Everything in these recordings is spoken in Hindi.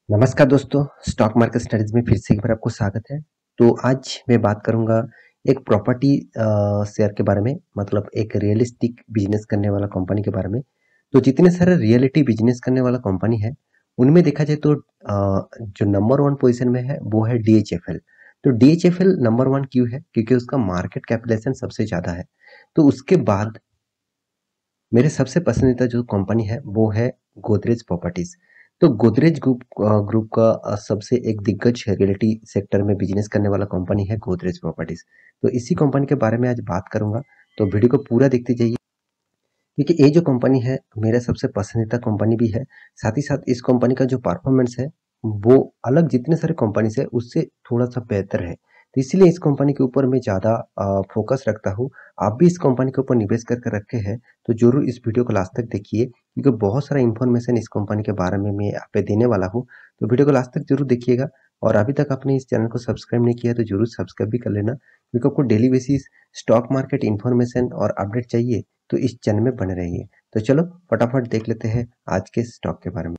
नमस्कार दोस्तों, स्टॉक मार्केट स्टडीज में फिर से एक बार आपको स्वागत है। तो आज मैं बात करूंगा एक प्रॉपर्टी शेयर के बारे में, मतलब एक रियलिस्टिक बिजनेस करने वाला कंपनी के बारे में। तो जितने सारे रियलिटी बिजनेस करने वाला कंपनी है, उनमें देखा जाए तो जो नंबर वन पोजीशन में है वो है DHFL। तो DHFL नंबर वन क्यों है? क्योंकि उसका मार्केट कैपिटलाइजेशन सबसे ज्यादा है। तो उसके बाद मेरे सबसे पसंदीदा जो कंपनी है वो है गोदरेज प्रॉपर्टीज। तो गोदरेज ग्रुप का सबसे एक दिग्गज रियलिटी सेक्टर में बिजनेस करने वाला कंपनी है गोदरेज प्रॉपर्टीज। तो इसी कंपनी के बारे में आज बात करूंगा, तो वीडियो को पूरा देखते जाइए क्योंकि ये जो कंपनी है मेरा सबसे पसंदीदा कंपनी भी है। साथ ही साथ इस कंपनी का जो परफॉर्मेंस है वो अलग जितने सारे कंपनी से उससे थोड़ा सा बेहतर है। तो इसीलिए इस कंपनी के ऊपर मैं ज़्यादा फोकस रखता हूँ। आप भी इस कंपनी के ऊपर निवेश करके रखे हैं तो जरूर इस वीडियो को लास्ट तक देखिए, क्योंकि बहुत सारा इन्फॉर्मेशन इस कंपनी के बारे में मैं यहाँ पे देने वाला हूँ। तो वीडियो को लास्ट तक जरूर देखिएगा। और अभी तक आपने इस चैनल को सब्सक्राइब नहीं किया तो जरूर सब्सक्राइब भी कर लेना, क्योंकि आपको daily basis stock market information और अपडेट चाहिए तो इस चैनल में बने रहिए। तो चलो फटाफट देख लेते हैं आज के स्टॉक के बारे में।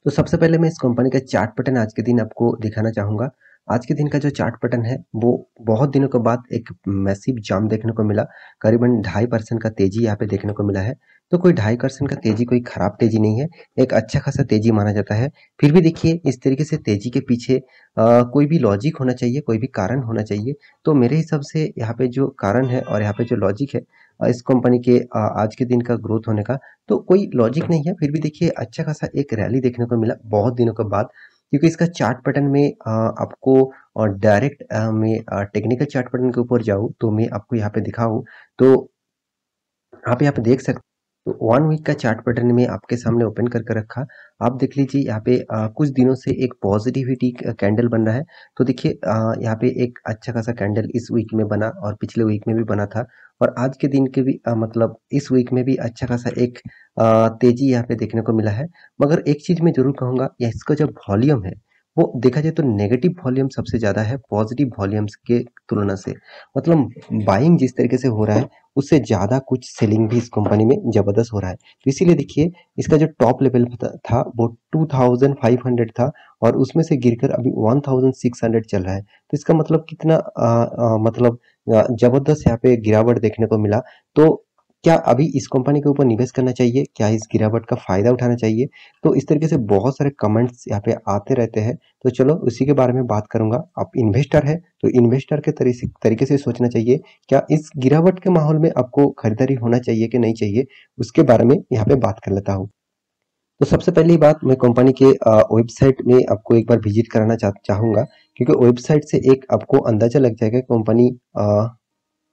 तो सबसे पहले मैं इस कंपनी का चार्ट पैटर्न आज के दिन आपको दिखाना चाहूंगा। आज के दिन का जो चार्ट पैटर्न है वो बहुत दिनों के बाद एक मैसिव जंप देखने को मिला। करीबन 2.5% का तेजी यहाँ पे देखने को मिला है। तो कोई 2.5% का तेजी कोई खराब तेजी नहीं है, एक अच्छा खासा तेजी माना जाता है। फिर भी देखिए इस तरीके से तेजी के पीछे कोई भी लॉजिक होना चाहिए, कोई भी कारण होना चाहिए। तो मेरे हिसाब से यहाँ पे जो कारण है और यहाँ पे जो लॉजिक है इस कंपनी के आज के दिन का ग्रोथ होने का, तो कोई लॉजिक नहीं है। फिर भी देखिए अच्छा खासा एक रैली देखने को मिला बहुत दिनों के बाद, क्योंकि इसका चार्ट पैटर्न में आपको और डायरेक्ट मैं टेक्निकल चार्ट पैटर्न के ऊपर जाऊँ तो मैं आपको यहाँ पे दिखाऊँ तो आप यहाँ पे देख सकते। तो 1 वीक का चार्ट पैटर्न में आपके सामने ओपन करके रखा। आप देख लीजिए यहाँ पे कुछ दिनों से एक पॉजिटिविटी कैंडल बन रहा है। तो देखिए यहाँ पे एक अच्छा खासा कैंडल इस वीक में बना और पिछले वीक में भी बना था। और आज के दिन के भी मतलब इस वीक में भी अच्छा खासा एक तेजी यहाँ पे देखने को मिला है। मगर एक चीज मैं जरूर कहूंगा, इसका जो वॉल्यूम है वो देखा जाए तो नेगेटिव वॉल्यूम सबसे ज्यादा है पॉजिटिव वॉल्यूम्स के तुलना से। मतलब बाइंग जिस तरीके से हो रहा है उससे ज़्यादा कुछ सेलिंग भी इस कंपनी में ज़बरदस्त हो रहा है। तो इसीलिए देखिए इसका जो टॉप लेवल था वो 2500 था और उसमें से गिरकर अभी 1600 चल रहा है। तो इसका मतलब कितना मतलब ज़बरदस्त यहाँ पे गिरावट देखने को मिला। तो क्या अभी इस कंपनी के ऊपर निवेश करना चाहिए? क्या इस गिरावट का फायदा उठाना चाहिए? तो इस तरीके से बहुत सारे कमेंट्स यहाँ पे आते रहते हैं। तो चलो उसी के बारे में बात करूंगा। आप इन्वेस्टर है तो इन्वेस्टर के तरीके से सोचना चाहिए, क्या इस गिरावट के माहौल में आपको खरीदारी होना चाहिए कि नहीं चाहिए, उसके बारे में यहाँ पे बात कर लेता हूँ। तो सबसे पहली बात मैं कंपनी के वेबसाइट में आपको एक बार विजिट कराना चाहूंगा, क्योंकि वेबसाइट से एक आपको अंदाजा लग जाएगा कंपनी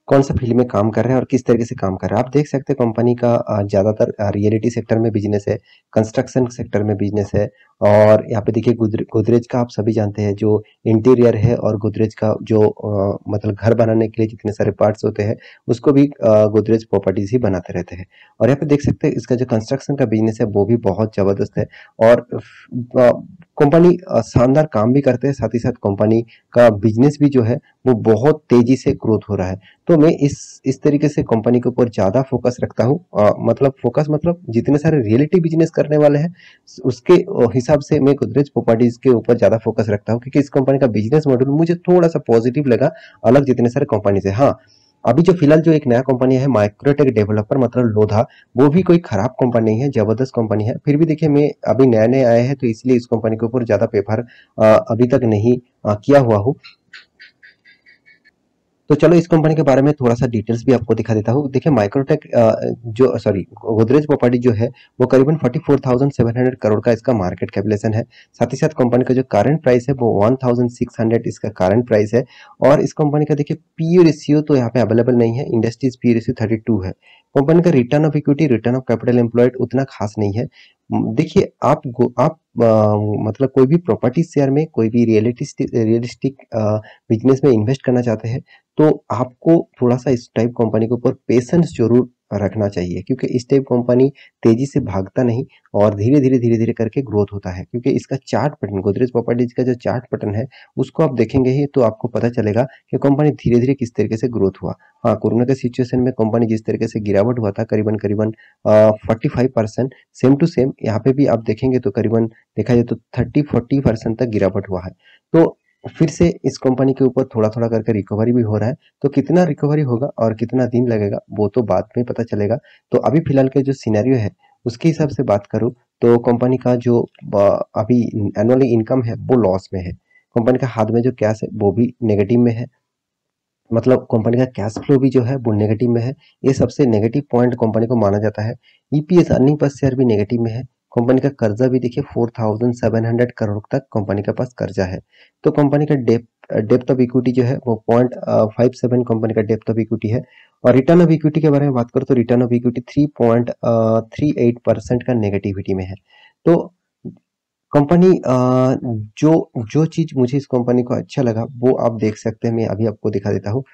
कौन सा फील्ड में काम कर रहे हैं और किस तरीके से काम कर रहे हैं। आप देख सकते हैं कंपनी का ज़्यादातर रियलिटी सेक्टर में बिजनेस है, कंस्ट्रक्शन सेक्टर में बिजनेस है। और यहाँ पे देखिए गोदरेज का आप सभी जानते हैं जो इंटीरियर है, और गोदरेज का जो मतलब घर बनाने के लिए जितने सारे पार्ट्स होते हैं उसको भी गोदरेज प्रॉपर्टीज ही बनाते रहते हैं। और यहाँ पे देख सकते हैं इसका जो कंस्ट्रक्शन का बिजनेस है वो भी बहुत ज़बरदस्त है। और कंपनी शानदार काम भी करते हैं, साथ ही साथ कंपनी का बिजनेस भी जो है वो बहुत तेजी से ग्रोथ हो रहा है। तो मैं इस तरीके से कंपनी के ऊपर ज़्यादा फोकस रखता हूँ। मतलब फोकस मतलब जितने सारे रियलिटी बिजनेस करने वाले हैं उसके हिसाब से मैं गोदरेज प्रॉपर्टीज के ऊपर ज़्यादा फोकस रखता हूँ, क्योंकि इस कंपनी का बिजनेस मॉडल मुझे थोड़ा सा पॉजिटिव लगा अलग जितने सारे कंपनी से। हाँ, अभी जो फिलहाल जो एक नया कंपनी है माइक्रोटेक डेवलपर मतलब लोधा, वो भी कोई खराब कंपनी नहीं है, जबरदस्त कंपनी है। फिर भी देखिए मैं अभी नए नए आए हैं तो इसलिए इस कंपनी के ऊपर ज़्यादा पेपर अभी तक नहीं किया हुआ हूँ। तो चलो इस कंपनी के बारे में थोड़ा सा डिटेल्स भी आपको दिखा देता हूँ। देखिए माइक्रोटेक जो सॉरी गोदरेज प्रॉपर्टी जो है वो करीबन 44,700 करोड़ का इसका मार्केट कैपिटलाइजेशन है। साथ ही साथ कंपनी का जो करंट प्राइस है वो 1,600 इसका करंट प्राइस है। और इस कंपनी का देखिए पी रेशियो तो यहाँ पे अवेलेबल नहीं है, इंडस्ट्रीज पी रेशियो 32 है। कंपनी का return of equity, return of capital employed उतना खास नहीं है। देखिए आप मतलब कोई भी प्रॉपर्टी शेयर में, कोई भी रियलिस्टिक बिजनेस में इन्वेस्ट करना चाहते हैं तो आपको थोड़ा सा इस टाइप कंपनी के ऊपर पेशेंस जरूर रखना चाहिए, क्योंकि इस टाइप कंपनी तेजी से भागता नहीं और धीरे धीरे करके ग्रोथ होता है। क्योंकि इसका चार्ट पैटर्न, गोदरेज प्रॉपर्टीज का जो चार्ट पैटर्न है उसको आप देखेंगे ही तो आपको पता चलेगा कि कंपनी धीरे धीरे किस तरीके से ग्रोथ हुआ। हाँ, कोरोना के सिचुएशन में कंपनी जिस तरीके से गिरावट हुआ था करीबन करीबन 45%, सेम टू सेम यहाँ पे भी आप देखेंगे तो करीबन देखा जाए तो 30-40% तक गिरावट हुआ है। तो फिर से इस कंपनी के ऊपर थोड़ा थोड़ा करके रिकवरी भी हो रहा है। तो कितना रिकवरी होगा और कितना दिन लगेगा वो तो बाद में पता चलेगा। तो अभी फिलहाल के जो सिनेरियो है उसके हिसाब से बात करूं तो कंपनी का जो अभी एनुअली इनकम है वो लॉस में है। कंपनी का हाथ में जो कैश है वो भी नेगेटिव में है, मतलब कंपनी का कैश फ्लो भी जो है वो नेगेटिव में है। ये सबसे नेगेटिव पॉइंट कंपनी को माना जाता है। ईपीएस, अर्निंग पर शेयर भी नेगेटिव में है। कंपनी का कर्जा भी देखिए 4700 करोड़ तक कंपनी के पास कर्जा है। तो कंपनी का डेप्थ ऑफ इक्विटी जो है वो 0.57 कंपनी का डेप्थ ऑफ इक्विटी है। और रिटर्न ऑफ इक्विटी के बारे में बात करो तो रिटर्न ऑफ इक्विटी 3.38% का नेगेटिविटी में है। तो कंपनी जो जो चीज मुझे इस कंपनी को अच्छा लगा वो आप देख सकते हैं, मैं अभी आपको दिखा देता हूँ।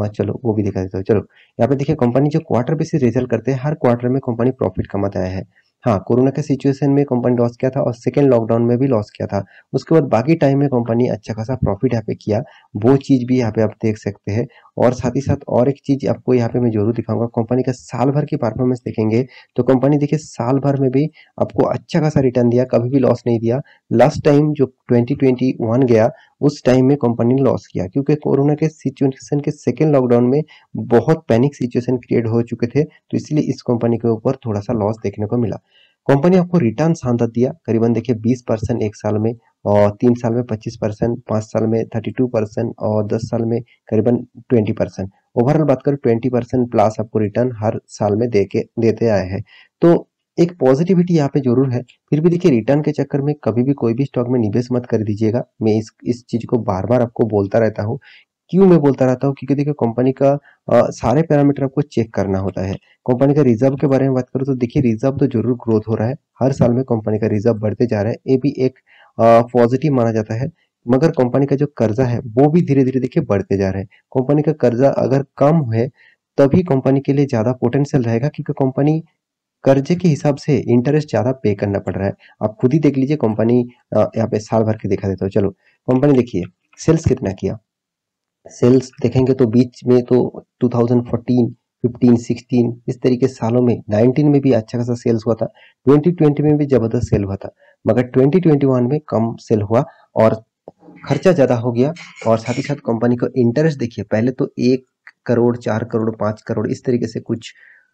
चलो वो भी दिखा देता हूँ। चलो यहाँ पे देखिए कंपनी जो क्वार्टर बेसिस रिजल्ट करते हैं हर क्वार्टर में कंपनी प्रॉफिट कमाता है। हाँ, कोरोना के सिचुएशन में कंपनी लॉस किया था और सेकेंड लॉकडाउन में भी लॉस किया था। उसके बाद बाकी टाइम में कंपनी अच्छा खासा प्रॉफिट यहाँ पे किया, वो चीज भी यहाँ पे आप देख सकते हैं। और साथ ही साथ और एक चीज आपको यहाँ पे मैं जरूर दिखाऊंगा, कंपनी का साल भर की परफॉर्मेंस देखेंगे तो कंपनी देखिए साल भर में भी आपको अच्छा खासा रिटर्न दिया, कभी भी लॉस नहीं दिया। लास्ट टाइम जो 2021 गया उस टाइम में कंपनी ने लॉस किया, क्योंकि कोरोना के सिचुएशन के सेकेंड लॉकडाउन में बहुत पैनिक सिचुएशन क्रिएट हो चुके थे, तो इसलिए इस कंपनी के ऊपर थोड़ा सा लॉस देखने को मिला। कंपनी आपको रिटर्न शानदार दिया, करीबन देखिए 20% एक साल में, और 3 साल में 25%, 5 साल में 32% और 10 साल में करीबन 20%। ओवरऑल बात करें 20% प्लस आपको रिटर्न हर साल में देते आए हैं। तो एक पॉजिटिविटी यहाँ पे जरूर है। फिर भी देखिए रिटर्न के चक्कर में कभी भी कोई भी स्टॉक में निवेश मत कर दीजिएगा। मैं इस चीज को बार बार आपको बोलता रहता हूँ। क्यों मैं बोलता रहता हूँ? क्योंकि देखिए कंपनी का सारे पैरामीटर आपको चेक करना होता है। कंपनी का रिजर्व के बारे में बात करूँ तो देखिए रिजर्व तो जरूर ग्रोथ हो रहा है, हर साल में कंपनी का रिजर्व बढ़ते जा रहा है, ये भी एक पॉजिटिव माना जाता है। मगर कंपनी का जो कर्जा है वो भी धीरे धीरे देखिए बढ़ते जा रहा है। कंपनी का कर्जा अगर कम है तभी कंपनी के लिए ज्यादा पोटेंशियल रहेगा, क्योंकि कंपनी कर्जे के हिसाब से इंटरेस्ट ज्यादा पे करना पड़ रहा है। आप खुद ही देख लीजिए कंपनी, यहाँ पे साल भर के दिखा देता हूँ। चलो कंपनी देखिए सेल्स कितना किया। सेल्स देखेंगे तो बीच में तो 2014, 15, 16 इस तरीके सालों में, 19 में भी अच्छा खासा सेल्स हुआ था, 2020 में भी जबरदस्त सेल हुआ था। मगर 2021 में कम सेल हुआ और खर्चा ज्यादा हो गया। और साथ ही साथ कंपनी को इंटरेस्ट देखिए, पहले तो 1 करोड़, 4 करोड़, 5 करोड़ इस तरीके से कुछ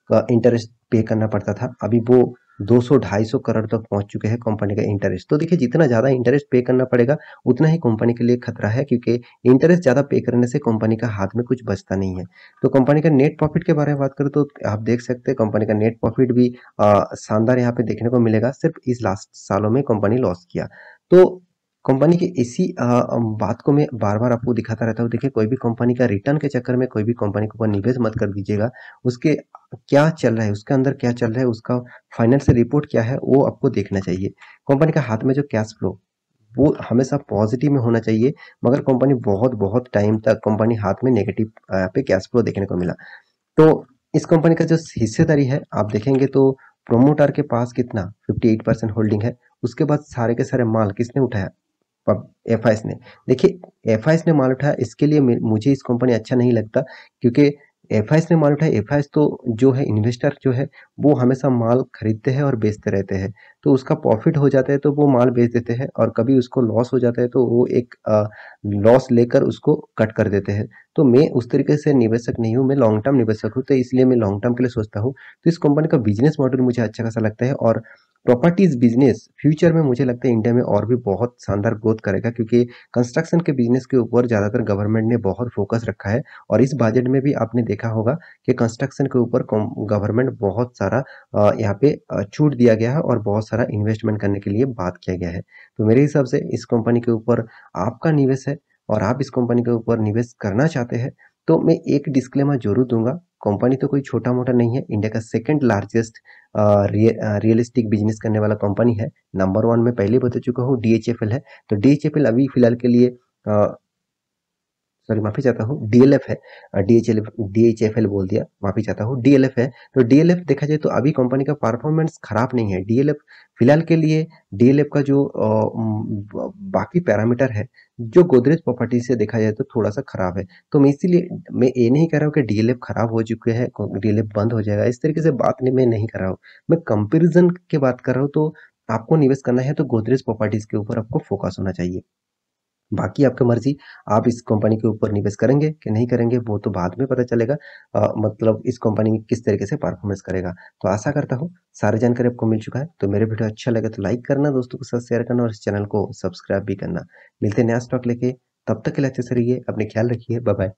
का इंटरेस्ट पे करना पड़ता था, अभी वो 200-250 करोड़ तक पहुंच चुके हैं कंपनी का इंटरेस्ट। तो देखिए जितना ज्यादा इंटरेस्ट पे करना पड़ेगा उतना ही कंपनी के लिए खतरा है, क्योंकि इंटरेस्ट ज्यादा पे करने से कंपनी का हाथ में कुछ बचता नहीं है। तो कंपनी का नेट प्रॉफिट के बारे में बात करें तो आप देख सकते हैं कंपनी का नेट प्रॉफिट भी शानदार यहाँ पे देखने को मिलेगा। सिर्फ इस लास्ट सालों में कंपनी लॉस किया। तो कंपनी की इसी बात को मैं बार बार आपको दिखाता रहता हूँ। देखिए कोई भी कंपनी का रिटर्न के चक्कर में कोई भी कंपनी के ऊपर निवेश मत कर दीजिएगा। उसके क्या चल रहा है, उसके अंदर क्या चल रहा है, उसका फाइनेंशियल रिपोर्ट क्या है वो आपको देखना चाहिए। कंपनी का हाथ में जो कैश फ्लो वो हमेशा पॉजिटिव में होना चाहिए। मगर कंपनी बहुत बहुत टाइम तक कंपनी हाथ में नेगेटिव पे कैश फ्लो देखने को मिला। तो इस कंपनी का जो हिस्सेदारी है आप देखेंगे तो प्रोमोटर के पास कितना 58% होल्डिंग है। उसके बाद सारे के सारे माल किसने उठाया? एफआईएस ने। देखिए एफआईएस ने माल उठाया, इसके लिए मुझे इस कंपनी अच्छा नहीं लगता, क्योंकि एफआईएस ने माल उठाया। एफआईएस तो जो है इन्वेस्टर जो है वो हमेशा माल खरीदते हैं और बेचते रहते हैं। तो उसका प्रॉफिट हो जाता है तो वो माल बेच देते हैं, और कभी उसको लॉस हो जाता है तो वो एक लॉस लेकर उसको कट कर देते हैं। तो मैं उस तरीके से निवेशक नहीं हूँ, मैं लॉन्ग टर्म निवेशक हूँ, तो इसलिए मैं लॉन्ग टर्म के लिए सोचता हूँ। तो इस कंपनी का बिजनेस मॉडल मुझे अच्छा खासा लगता है। और प्रॉपर्टीज बिजनेस फ्यूचर में मुझे लगता है इंडिया में और भी बहुत शानदार ग्रोथ करेगा, क्योंकि कंस्ट्रक्शन के बिजनेस के ऊपर ज्यादातर गवर्नमेंट ने बहुत फोकस रखा है। और इस बजट में भी आपने देखा होगा कि कंस्ट्रक्शन के ऊपर गवर्नमेंट बहुत सारा यहाँ पे छूट दिया गया है और बहुत सारा इन्वेस्टमेंट करने के लिए बात किया गया है। तो मेरे हिसाब से इस कंपनी के ऊपर आपका निवेश है और आप इस कंपनी के ऊपर निवेश करना चाहते हैं तो मैं एक डिस्क्लेमर जरूर दूंगा। कंपनी तो कोई छोटा मोटा नहीं है, इंडिया का सेकंड लार्जेस्ट रियलिस्टिक बिजनेस करने वाला कंपनी है। नंबर 1 में पहले बता चुका हूँ डीएचएफएल है। तो डीएचएफएल अभी फिलहाल के लिए सॉरी माफ़ी चाहता हूँ, डीएलएफ है। डीएचएलएफ डीएचएफएल बोल दिया, माफ़ी चाहता हूँ, डीएलएफ है। तो डीएलएफ देखा जाए तो अभी कंपनी का परफॉर्मेंस खराब नहीं है। डीएलएफ फिलहाल के लिए डीएलएफ का जो बाकी पैरामीटर है, जो गोदरेज प्रॉपर्टी से देखा जाए तो थोड़ा-सा खराब है। तो मैं इसीलिए मैं ये नहीं कह रहा हूँ कि डीएलएफ खराब हो चुके हैं, डीएलएफ बंद हो जाएगा, इस तरीके से बात नहीं मैं नहीं कर रहा हूँ। मैं कंपैरिज़न की बात कर रहा हूँ, तो आपको निवेश करना है तो गोदरेज प्रॉपर्टीज़ के ऊपर आपको फोकस होना चाहिए। बाकी आपकी मर्ज़ी, आप इस कंपनी के ऊपर निवेश करेंगे कि नहीं करेंगे वो तो बाद में पता चलेगा। मतलब इस कंपनी में किस तरीके से परफ़ॉर्मेंस करेगा। तो आशा करता हूँ सारी जानकारी आपको मिल चुका है। तो मेरे वीडियो अच्छा लगे तो लाइक करना, दोस्तों के साथ शेयर करना और इस चैनल को सब्सक्राइब भी करना। मिलते हैं नया स्टॉक लेके, तब तक के लिए अच्छे से रहिए, अपने ख्याल रखिए। Bye bye.